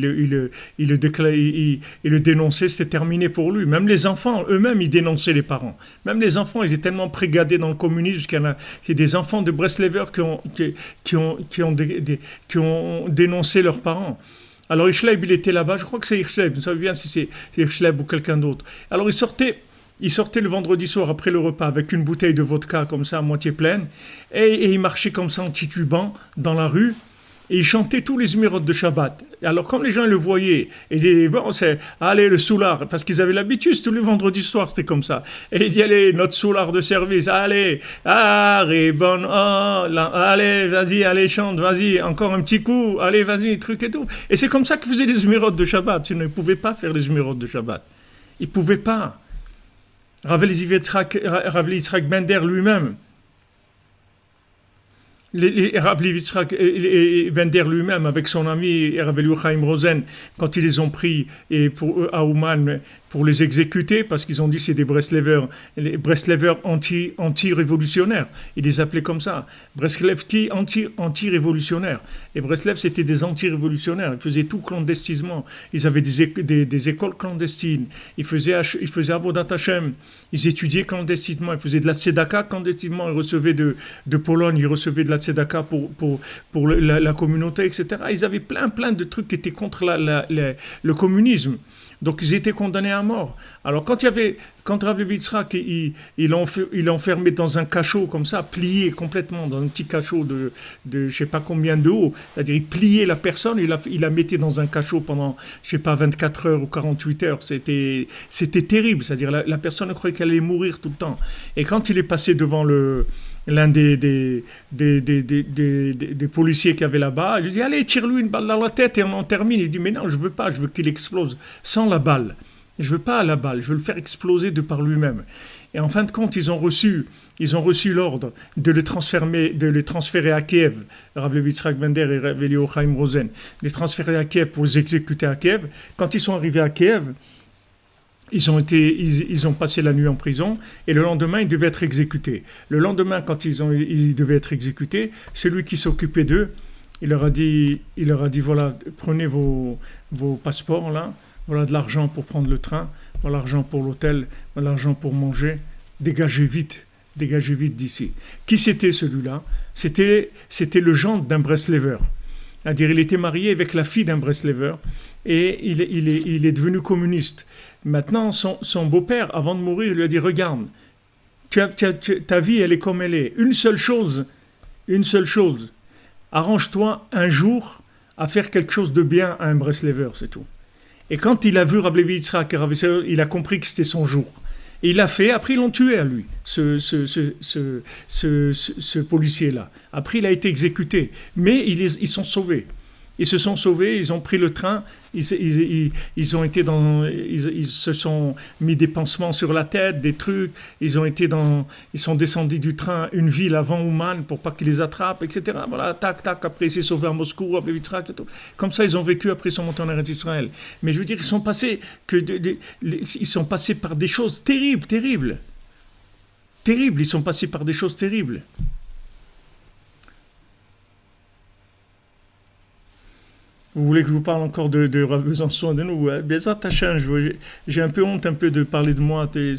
il le dénonçait, c'était terminé pour lui. Même les enfants, eux-mêmes, ils dénonçaient les parents. Même les enfants, ils étaient tellement prégadés dans le communisme qu'il y a des enfants de Breslevers qui ont dénoncé leurs parents. Alors Hirschleib, il était là-bas, je crois que c'est Hirschleib, je ne sais pas bien si c'est Hirschleib ou quelqu'un d'autre. Alors il sortait le vendredi soir après le repas avec une bouteille de vodka comme ça à moitié pleine et il marchait comme ça en titubant dans la rue et il chantait tous les zmirot de Shabbat. Alors comme les gens le voyaient, ils disaient bon c'est allez le soulard, parce qu'ils avaient l'habitude tous les vendredis soirs c'était comme ça. Et il dit allez notre soulard de service, allez, bon, allez vas-y, allez chante, vas-y encore un petit coup, allez vas-y truc et tout. Et c'est comme ça qu'ils faisaient les zmirot de Shabbat. Ils ne pouvaient pas faire les zmirot de Shabbat. Ils ne pouvaient pas. Rav Yitzhak Bender lui-même. Rav Yitzhak Bender lui-même, avec son ami Rav Chaim Rosen, quand ils les ont pris à Ouman pour les exécuter, parce qu'ils ont dit c'est des Breslevers anti-révolutionnaires. Ils les appelaient comme ça. Breslevki anti-révolutionnaires. Les Breslev, c'était des anti-révolutionnaires. Ils faisaient tout clandestinement. Ils avaient des écoles clandestines. Ils faisaient Avodat Hashem. Ils étudiaient clandestinement. Ils faisaient de la tzedaka clandestinement. Ils recevaient de Pologne, ils recevaient de la tzedaka pour la communauté, etc. Ils avaient plein de trucs qui étaient contre le communisme. Donc ils étaient condamnés à mort. Alors quand Rav Yitzhak il enfermé dans un cachot comme ça, plié complètement dans un petit cachot de je sais pas combien de haut, c'est-à-dire il pliait la personne, il la mettait dans un cachot pendant je sais pas 24 heures ou 48 heures, c'était terrible, c'est-à-dire la personne croyait qu'elle allait mourir tout le temps. Et quand il est passé devant l'un des policiers qui avait là-bas, il lui dit allez tire-lui une balle dans la tête et on en termine. Il dit mais non je veux pas, je veux qu'il explose sans la balle. Je veux pas la balle, je veux le faire exploser de par lui-même. Et en fin de compte, ils ont reçu l'ordre de les transférer à Kiev, Rav Yitzhak Bender et Rav Chaim Rosen, de les transférer à Kiev pour les exécuter à Kiev. Quand ils sont arrivés à Kiev, ils ont passé la nuit en prison et le lendemain, ils devaient être exécutés. Le lendemain, quand ils devaient être exécutés, celui qui s'occupait d'eux, il leur a dit voilà, prenez vos passeports là, voilà de l'argent pour prendre le train, voilà l'argent pour l'hôtel, voilà l'argent pour manger, dégagez vite d'ici. Qui c'était celui-là? C'était le gendre d'un Breslever. C'est-à-dire, il était marié avec la fille d'un Breslever et il est devenu communiste. Maintenant, son beau-père, avant de mourir, il lui a dit regarde, ta vie, elle est comme elle est. Une seule chose, arrange-toi un jour à faire quelque chose de bien à un Breslever, c'est tout. Et quand il a vu Rav Levi Yitzhak, il a compris que c'était son jour. Et il l'a fait, après ils l'ont tué à lui, ce policier-là. Après il a été exécuté, mais ils se sont sauvés, ils ont pris le train, ils se sont mis des pansements sur la tête, des trucs, ils sont descendus du train une ville avant Ouman pour pas qu'ils les attrapent, etc. Voilà, tac, après ils s'est sauvé à Moscou, à Blevitrak et tout. Comme ça ils ont vécu, après ils sont montés en Eretz Israël. Mais je veux dire, ils sont passés par des choses terribles. Ils sont passés par des choses terribles. Vous voulez que je vous parle encore de Rav Besançon de nous? Bien ça, j'ai un peu honte de parler de moi. Je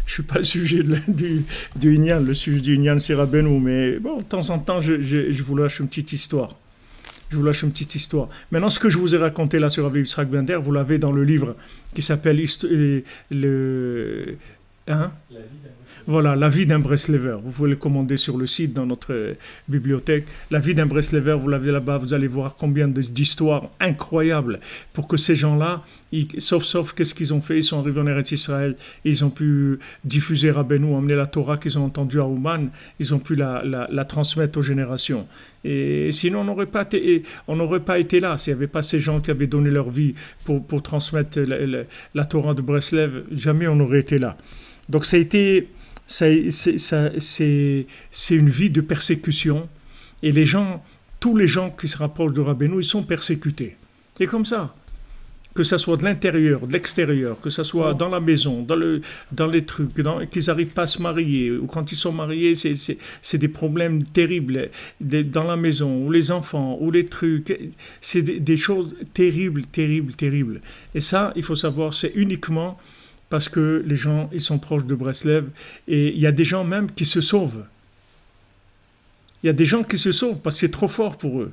suis pas le sujet du Inyan. Le sujet du Inyan, c'est Rabbeinu. Mais bon, de temps en temps, je vous lâche une petite histoire. Maintenant, ce que je vous ai raconté là sur Rav Yitzhak Bender, vous l'avez dans le livre qui s'appelle La vie d'un Voilà, La vie d'un Breslever. Vous pouvez le commander sur le site dans notre bibliothèque. La vie d'un Breslever, vous l'avez là-bas, vous allez voir combien d'histoires incroyables pour que ces gens-là, sauf qu'est-ce qu'ils ont fait? Ils sont arrivés en Eretz Israël, ils ont pu diffuser Rabbeinu, emmener la Torah qu'ils ont entendue à Ouman, ils ont pu la transmettre aux générations. Et sinon, on n'aurait pas été là s'il n'y avait pas ces gens qui avaient donné leur vie pour transmettre la Torah de Breslev. Jamais on n'aurait été là. Donc ça a été... c'est une vie de persécution. Et tous les gens qui se rapprochent de Rabbeinu, ils sont persécutés. C'est comme ça. Que ça soit de l'intérieur, de l'extérieur, que ça soit dans la maison, dans les trucs, qu'ils n'arrivent pas à se marier, ou quand ils sont mariés, c'est des problèmes terribles, dans la maison, ou les enfants, ou les trucs, c'est des choses terribles, terribles, terribles. Et ça, il faut savoir, c'est uniquement parce que les gens, ils sont proches de Breslev, et il y a des gens même qui se sauvent. Il y a des gens qui se sauvent parce que c'est trop fort pour eux.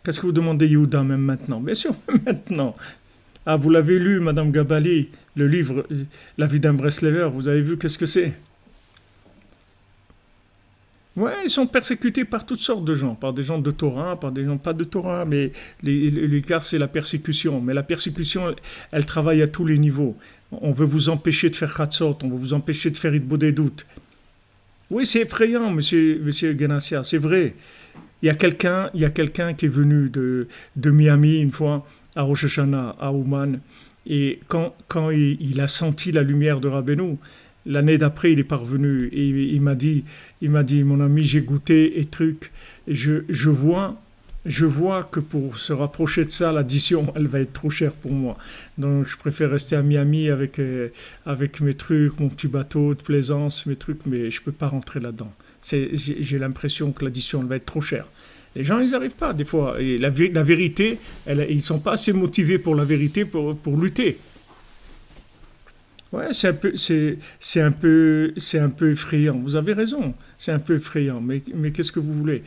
Qu'est-ce que vous demandez, Yehuda, même maintenant? Bien sûr, maintenant. Ah, vous l'avez lu, Madame Gabali, le livre La vie d'un Breslever, vous avez vu qu'est-ce que c'est? Ouais, ils sont persécutés par toutes sortes de gens, par des gens de Torah, par des gens pas de Torah, mais l'écart, c'est la persécution. Mais la persécution, elle travaille à tous les niveaux. On veut vous empêcher de faire Chatzot, on veut vous empêcher de faire Hitbodedut. Oui, c'est effrayant, monsieur Ganassia, c'est vrai. Il y a quelqu'un qui est venu de Miami une fois à Rosh Hashanah, à Ouman, et quand il a senti la lumière de Rabbeinu, l'année d'après il est parvenu et il m'a dit mon ami, j'ai goûté et truc, et je vois que pour se rapprocher de ça, l'addition elle va être trop chère pour moi, donc je préfère rester à Miami avec mes trucs, mon petit bateau de plaisance, mes trucs, mais je peux pas rentrer là-dedans. J'ai l'impression que l'addition va être trop chère. Les gens, ils n'arrivent pas, des fois. Et la vérité, ils ne sont pas assez motivés pour la vérité pour lutter. Ouais, c'est un peu effrayant. Vous avez raison, c'est un peu effrayant. Mais qu'est-ce que vous voulez?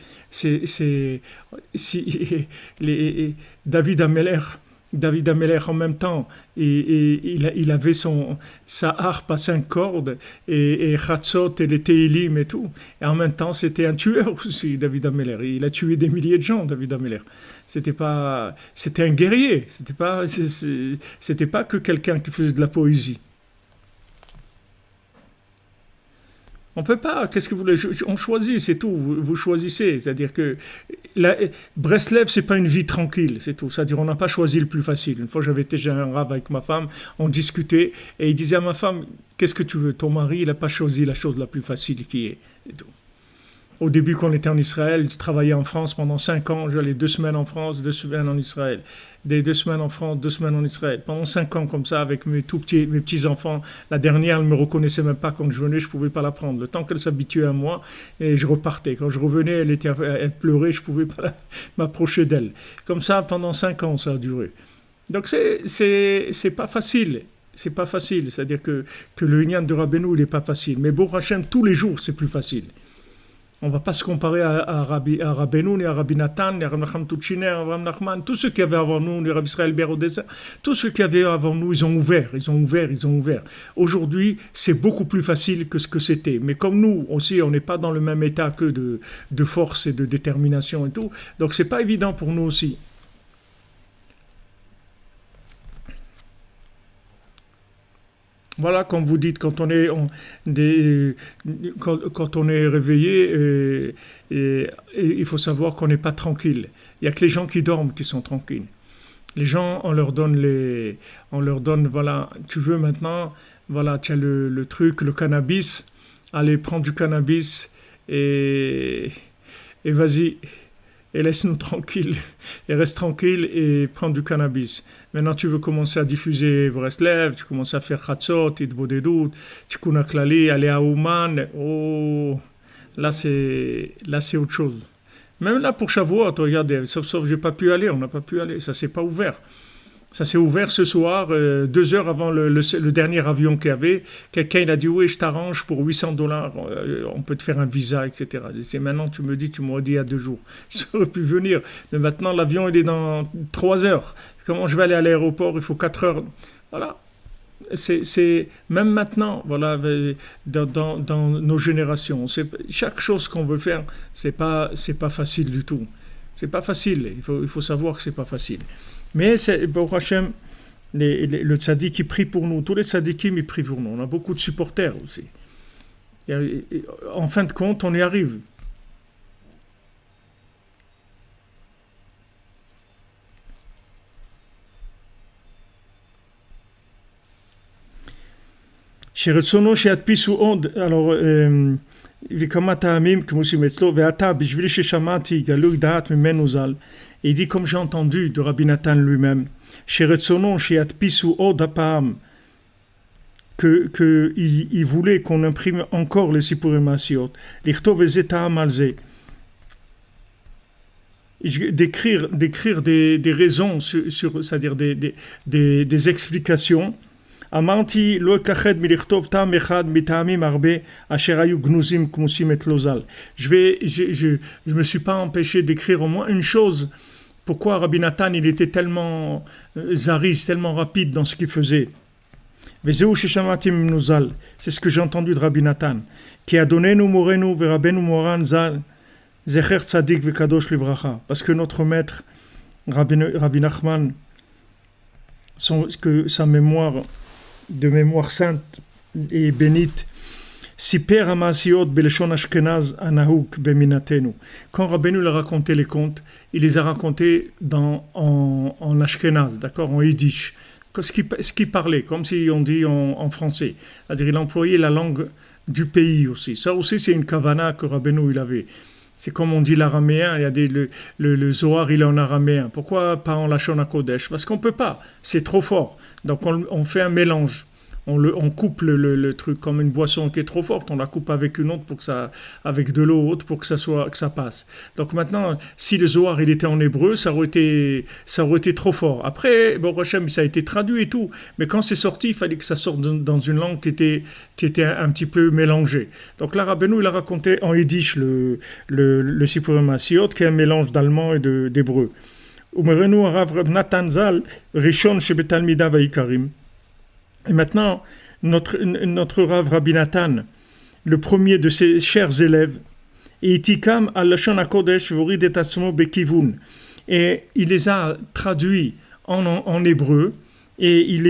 David Ameller en même temps, et il avait sa harpe à 5 cordes, et Chatzot et les Tehilim et tout. Et en même temps, c'était un tueur aussi, David Ameller. Il a tué des milliers de gens, David Ameller. C'était un guerrier. C'était pas que quelqu'un qui faisait de la poésie. On peut pas, qu'est-ce que vous voulez? On choisit, c'est tout, vous choisissez. C'est-à-dire que Breslev, c'est pas une vie tranquille, c'est tout. C'est-à-dire on n'a pas choisi le plus facile. Une fois, j'avais été chez un rave avec ma femme, on discutait, et il disait à ma femme, qu'est-ce que tu veux? Ton mari, il n'a pas choisi la chose la plus facile qui est. Et tout. Au début, quand on était en Israël, je travaillais en France pendant 5 ans. J'allais 2 semaines en France, 2 semaines en Israël. 2 semaines en France, 2 semaines en Israël. Pendant 5 ans comme ça, avec mes petits-enfants. La dernière, elle ne me reconnaissait même pas quand je venais, je ne pouvais pas la prendre. Le temps qu'elle s'habituait à moi, et je repartais. Quand je revenais, elle pleurait, je ne pouvais pas m'approcher d'elle. Comme ça, pendant 5 ans, ça a duré. Donc, c'est pas facile. C'est pas facile. C'est-à-dire que le Inyan de Rabbeinu, il n'est pas facile. Mais Baruch Hashem, tous les jours, c'est plus facile. On ne va pas se comparer à Rabbeinu, ni à Rabbi Nathan, ni à Rabbi Nachman Tuchiner, à Rabbi Nachman. Tous ceux qui avaient avant nous, ni Rabbi Israël Berodessa, tous ceux qui avaient avant nous, ils ont ouvert. Aujourd'hui, c'est beaucoup plus facile que ce que c'était. Mais comme nous aussi, on n'est pas dans le même état que de force et de détermination et tout. Donc, ce n'est pas évident pour nous aussi. Voilà, comme vous dites, quand on est réveillé, et il faut savoir qu'on n'est pas tranquille. Il n'y a que les gens qui dorment qui sont tranquilles. Les gens, on leur donne, voilà, tu veux maintenant, voilà, tu as le truc, le cannabis, allez, prends du cannabis et vas-y. Et laisse-nous tranquille, et reste tranquille et prends du cannabis. Maintenant, tu veux commencer à diffuser Breslev, tu commences à faire Chatzot, Hitbodedut, Tikkun HaKlali, aller à Ouman. Oh, là c'est autre chose. Même là pour Shavuot, regardez, sauf on n'a pas pu aller, ça s'est pas ouvert. Ça s'est ouvert ce soir, 2 heures avant le dernier avion qu'il y avait. Quelqu'un il a dit, oui, je t'arrange pour $800, on peut te faire un visa, etc. Et maintenant, tu m'aurais dit il y a 2 jours. J'aurais pu venir. Mais maintenant, l'avion, il est dans 3 heures. Comment je vais aller à l'aéroport? Il faut 4 heures. Voilà. c'est même maintenant, voilà, dans nos générations, chaque chose qu'on veut faire, c'est pas facile du tout. C'est pas facile. Il faut savoir que c'est pas facile. Mais Baruch Hashem, le tzaddik qui prie pour nous, tous les tzaddikim ils prient pour nous. On a beaucoup de supporters aussi. En fin de compte, on y arrive. שרצונו שידפיסו עוד, alors, וכמה טעמים כמו שעושים אצלו, ועתה בשביל ששמעתי גלוי דעת ממנו ז"ל, il dit comme j'ai entendu de Rabbi Nathan lui-même, שרצונו שידפיסו עוד הפעם, qu'il voulait qu'on imprime encore les סיפורים מעשיות, לכתוב איזה טעם על זה, d'écrire des raisons, c'est-à-dire des explications. אמרתי לא אכחד מלכתוב טעם אחד מטעמים הרבה אשר היו גנוזים כמוסים את לוזל. Je me suis pas empêché d'écrire au moins une chose. Pourquoi Rabbi Nathan il était tellement zaris, tellement rapide dans ce qu'il faisait. וזהו ששמעתי ממנו ז"ל, c'est ce que j'ai entendu de Rabbi Nathan. כי אדוננו מורנו ורבנו מורן ז"ל זכר צדיק וקדוש לברכה. Parce que notre maître Rabbi Nachman, que sa mémoire de mémoire sainte et bénite, Siper Amasiot Beleshon Ashkenaz Anahouk Beminatenu. Quand Rabbeinu a raconté les contes, il les a racontés en Ashkenaz, d'accord, en Yiddish, ce qui parlait, comme si on dit en français. C'est-à-dire il employait la langue du pays aussi. Ça aussi c'est une kavana que Rabbeinu il avait. C'est comme on dit l'araméen, il y a le Zohar il est en araméen. Pourquoi pas en Lashon HaKodesh? Parce qu'on ne peut pas, c'est trop fort. Donc on fait un mélange. On coupe le truc comme une boisson qui est trop forte, on la coupe avec une autre avec de l'eau haute pour que ça passe. Donc maintenant, si le Zohar il était en hébreu, ça aurait été trop fort. Après, bon, Hachem, ça a été traduit et tout, mais quand c'est sorti, il fallait que ça sorte dans une langue qui était un petit peu mélangée. Donc là, Rabbeinu, il a raconté en yiddish le Sipurim Asiot, qui est un mélange d'allemand et d'hébreu. Umerenu Rav Natan Zal, Rishon Shebetalmida Vaikarim. Et maintenant, notre Rav Rabbi Nathan, le premier de ses chers élèves, Itikam al-Lashon HaKodesh vorid et asmo bekivun. Et il les a traduits en hébreu, et il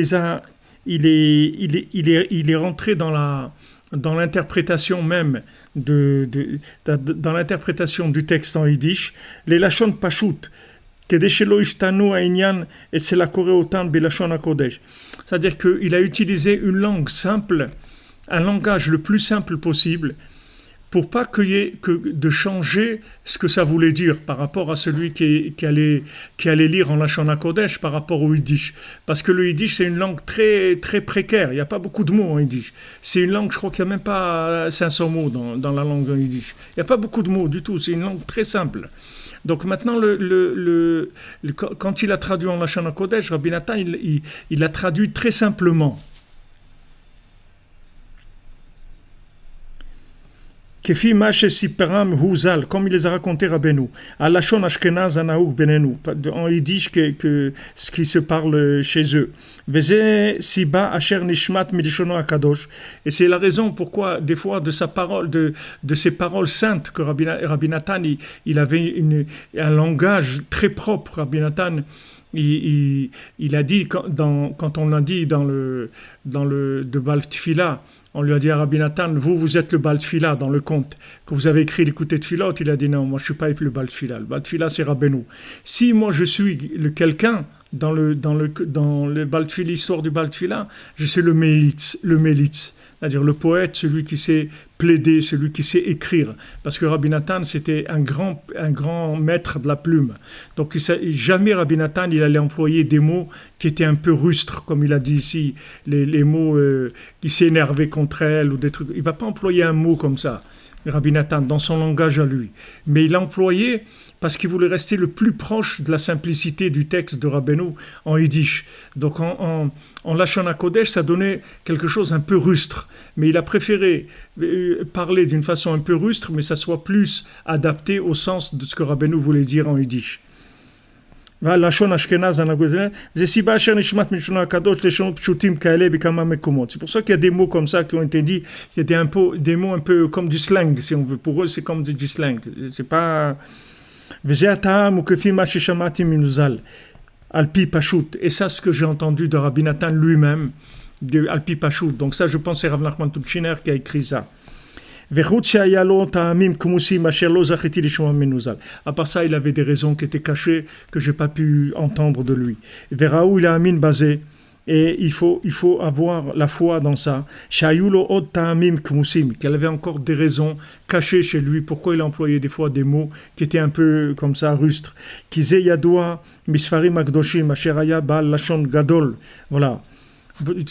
est rentré dans l'interprétation même dans l'interprétation du texte en yiddish, les Lashon Pashut, כדי שלא ישתנו העניין אצל הקורא אותן בלשון הקודש. C'est-à-dire qu'il a utilisé une langue simple, un langage le plus simple possible, pour pas qu'il y ait que de changer ce que ça voulait dire par rapport à celui qui allait lire en Lashon HaKodesh par rapport au Yiddish. Parce que le Yiddish, c'est une langue très, très précaire. Il n'y a pas beaucoup de mots en Yiddish. C'est une langue, je crois qu'il n'y a même pas 500 mots dans la langue en Yiddish. Il n'y a pas beaucoup de mots du tout. C'est une langue très simple. Donc maintenant, quand il a traduit en Lashon HaKodesh, Rabbi Nathan, il l'a traduit très simplement. כפי מה שסיפרם הוא ז"ל, comme il les a raconté Rabbeinu, à Lashon Ashkenaz Anaouk Benenu, en yiddish ce qui se parle chez eux. וזה סיבה אשר נשמט מלשונו הקדוש, et c'est la raison pourquoi des fois de sa parole, de ses paroles saintes que Rabbi Nathan, il avait un langage très propre. Rabbi Nathan, il a dit quand on l'a dit dans le de Baal Tfila, on lui a dit à Rabbi Nathan, vous êtes le Baal Tfila dans le conte. Quand vous avez écrit l'écouté de Tfilot, il a dit non, moi je ne suis pas le Baal Tfila. Le Baal Tfila c'est Rabbeinu. Si moi je suis quelqu'un dans le Baal Tfila, l'histoire du Baal Tfila, je suis le Mélitz, c'est-à-dire le poète, celui qui sait plaider, celui qui sait écrire. Parce que Rabbi Nathan, c'était un grand maître de la plume. Donc jamais Rabbi Nathan, il allait employer des mots qui étaient un peu rustres, comme il a dit ici, les mots qui s'énervaient contre elle, ou des trucs. Il ne va pas employer un mot comme ça, Rabbi Nathan, dans son langage à lui. Mais il l'a employé parce qu'il voulait rester le plus proche de la simplicité du texte de Rabbeinu en yiddish. Donc en Lashon HaKodesh, ça donnait quelque chose un peu rustre. Mais il a préféré parler d'une façon un peu rustre, mais ça soit plus adapté au sens de ce que Rabbeinu voulait dire en yiddish. והלשון אשכנז הנגוז, זה סיבה אשר נשמט מלשון הקדוש לשונות פשוטים כאלה בכמה מקומות. C'est pour ça qu'il y a des mots comme ça qui ont été dit, c'était un peu, des mots un peu comme du slang, si on veut. Pour eux, c'est comme du slang. C'est pas... וזה הטעם וכפי מה ששמעתי מנוזל, על פי פשוט. Et ça, ce que j'ai entendu de Rabbi Nathan lui-même, de על פי פשוט. Donc ça, je pense, c'est Rav Nachman Tuchiner qui a écrit ça. וחוץ שהיה לו טעמים כמוסים אשר לא זכיתי לשמוע מנוזל. À part ça, il avait des raisons qui étaient cachées que j'ai pas pu entendre de lui. וראו להאמין בזה, et il faut avoir la foi dans ça. שהיו לו עוד טעמים כמוסים, qu'il avait encore des raisons cachées chez lui. Pourquoi il employait des fois des mots qui étaient un peu comme ça rustres. כי זה ידוע מספרים הקדושים אשר היה בעל לשון גדול. Voilà.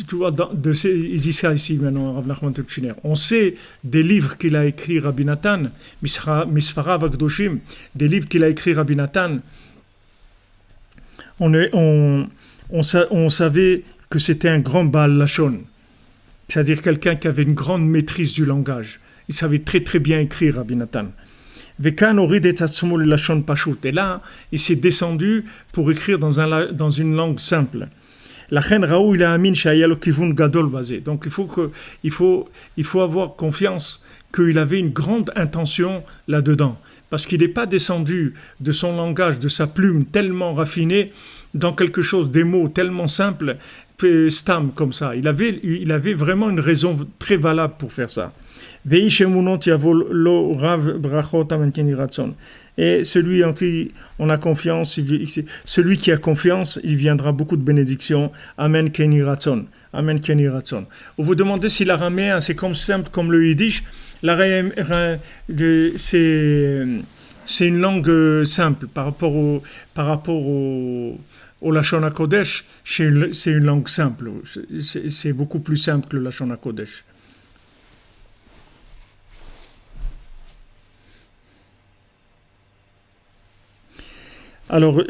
Tu vois, il dit ça ici maintenant, Rav Nachman Tuchiner. On sait des livres qu'il a écrit Rabbi Nathan, Misfarav Akdoshim, des livres qu'il a écrit Rabbi Nathan. On savait que c'était un grand Baal Lachon, c'est-à-dire quelqu'un qui avait une grande maîtrise du langage. Il savait très très bien écrire Rabbi Nathan. Et là, il s'est descendu pour écrire dans une langue simple. Donc il faut avoir confiance qu'il avait une grande intention là-dedans, parce qu'il n'est pas descendu de son langage, de sa plume tellement raffinée dans quelque chose, des mots tellement simples, stam comme ça. Il avait vraiment une raison très valable pour faire ça. Et celui en qui on a confiance, celui qui a confiance, il viendra beaucoup de bénédictions. Amen Keni Ratson. Amen Keni Ratson. Vous vous demandez si l'araméen c'est comme simple comme le yiddish. L'araméen c'est une langue simple par rapport au Lashon HaKodesh. C'est une langue simple. C'est beaucoup plus simple que le Lashon HaKodesh. Alors,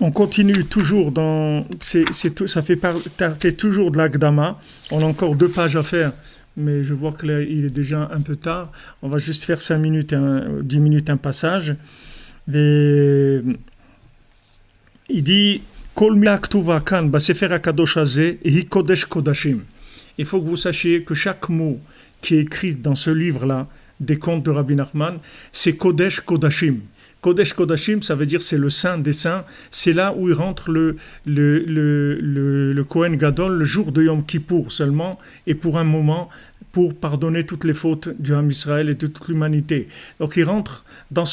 on continue toujours dans... ça fait partie toujours de l'Akdama. On a encore 2 pages à faire, mais je vois qu'il est déjà un peu tard. On va juste faire 10 minutes un passage. Et il dit... Il faut que vous sachiez que chaque mot qui est écrit dans ce livre-là, des contes de Rabbi Nachman, c'est Kodesh Kodashim. Kodesh Kodashim, ça veut dire c'est le saint des saints. C'est là où il rentre le Kohen Gadol le jour de Yom Kippour seulement, et pour un moment, pour pardonner toutes les fautes du Ham Israël et de toute l'humanité. Donc il rentre dans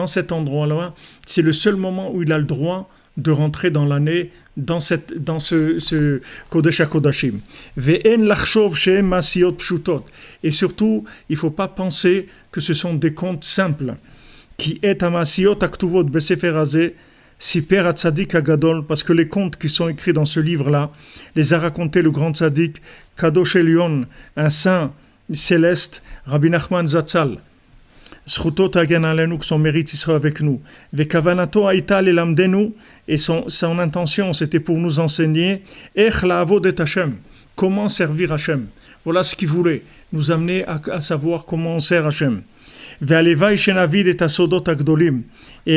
cet endroit-là. C'est le seul moment où il a le droit de rentrer dans l'année, dans ce Kodesh HaKodashim. Ve'en lachshov she'em masiyot pshutot. Et surtout, il ne faut pas penser que ce sont des contes simples. Qui est Amasiot Aktuvot Besefer Hazeh, Siper Atzadik Agadol, parce que les contes qui sont écrits dans ce livre-là, les a racontés le grand tzaddik Kadosh Elion, un saint céleste, Rabbi Nachman Zatzal. Zchutot Hagen Alenu, que son mérite il sera avec nous. Vekavanato Aïta Lelamdenu, et son intention c'était pour nous enseigner Ech La'avod et Hashem, comment servir Hashem. Voilà ce qu'il voulait, nous amener à savoir comment on sert Hashem. Et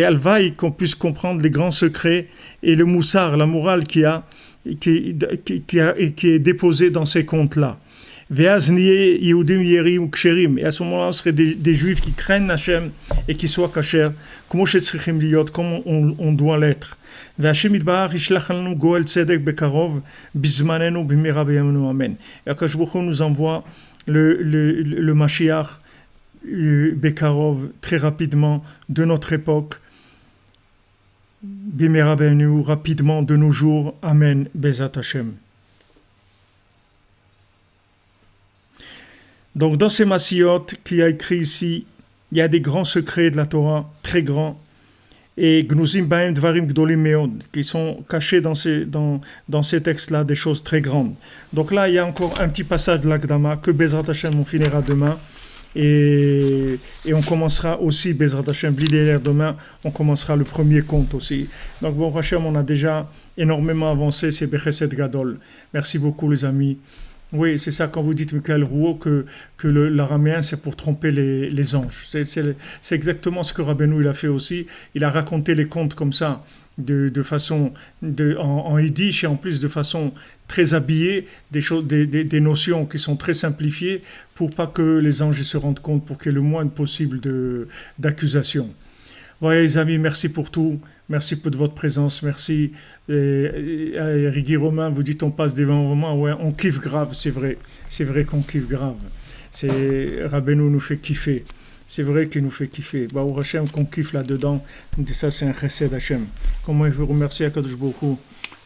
alvaï qu'on puisse comprendre les grands secrets et le moussar, la morale qui est déposée dans ces contes-là. Et à ce moment-là, on serait des juifs qui craignent Hachem et qui soient kasher, comme on doit l'être. Et Akash Baruch Hu nous envoie le Mashiach Bekarov, très rapidement, de notre époque, Bimera Be'enu, rapidement, de nos jours, Amen, Bezat Hashem. Donc, dans ces Masiyot qu'il a écrit ici, il y a des grands secrets de la Torah, très grands, et Gnuzim Baem Dvarim Gdolim Meod, qui sont cachés dans ces textes-là, des choses très grandes. Donc là, il y a encore un petit passage de l'Akdama, que Bezat Hashem, on finira demain. Et on commencera aussi, Bezrat Hashem, l'idée demain, on commencera le premier conte aussi. Donc, bon, Hashem, on a déjà énormément avancé, c'est Bechesed Gadol. Merci beaucoup, les amis. Oui, c'est ça quand vous dites, Michael Rouault, que l'araméen, c'est pour tromper les anges. C'est exactement ce que Rabbeinu il a fait aussi. Il a raconté les contes comme ça, de façon, en yiddish et en plus de façon très habillée, des, choses, des notions qui sont très simplifiées pour pas que les anges se rendent compte, pour qu'il y ait le moins possible d'accusations. Voilà les amis, merci pour tout. Merci pour votre présence, merci. Rigui Romain, vous dites on passe des bons moments, ouais, on kiffe grave, c'est vrai qu'on kiffe grave. Rabbeinu nous fait kiffer, c'est vrai qu'il nous fait kiffer. Bah, au Hachem qu'on kiffe là-dedans, ça c'est un chesed Hachem. Comment il faut remercier Akadosh Baruch Hu,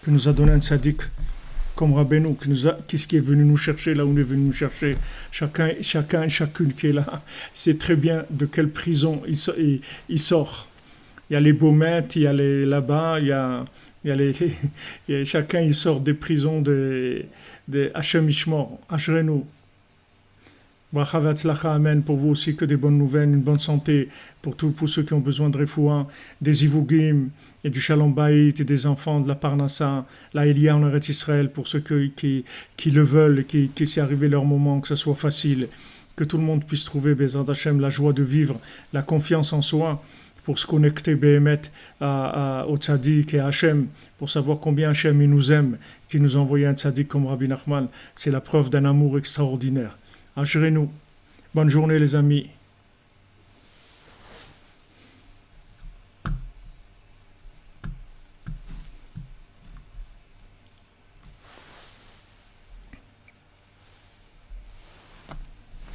qui nous a donné un tzaddik comme Rabbeinu, qui est venu nous chercher là où on est venu nous chercher. Chacun et chacune qui est là, c'est très bien de quelle prison il sort. Il y a les Baumettes, il y a les là-bas, il y a chacun il sort des prisons de Hachem Ishmor, Ashrenu. Bracha v'atzlacha, amen, pour vous aussi que des bonnes nouvelles, une bonne santé, pour ceux qui ont besoin de refoua, des ivugim, et du shalom bayit, et des enfants, de la parnassa, la Elia en Eretz Israël, pour ceux qui le veulent, qui s'est arrivé leur moment, que ça soit facile, que tout le monde puisse trouver, Bezrat Hachem, la joie de vivre, la confiance en soi, pour se connecter Béhémet au tzaddik et à Hachem, pour savoir combien Hachem il nous aime, qu'il nous a envoyé un tzaddik comme Rabbi Nachman, c'est la preuve d'un amour extraordinaire. Ashrenu. Bonne journée les amis.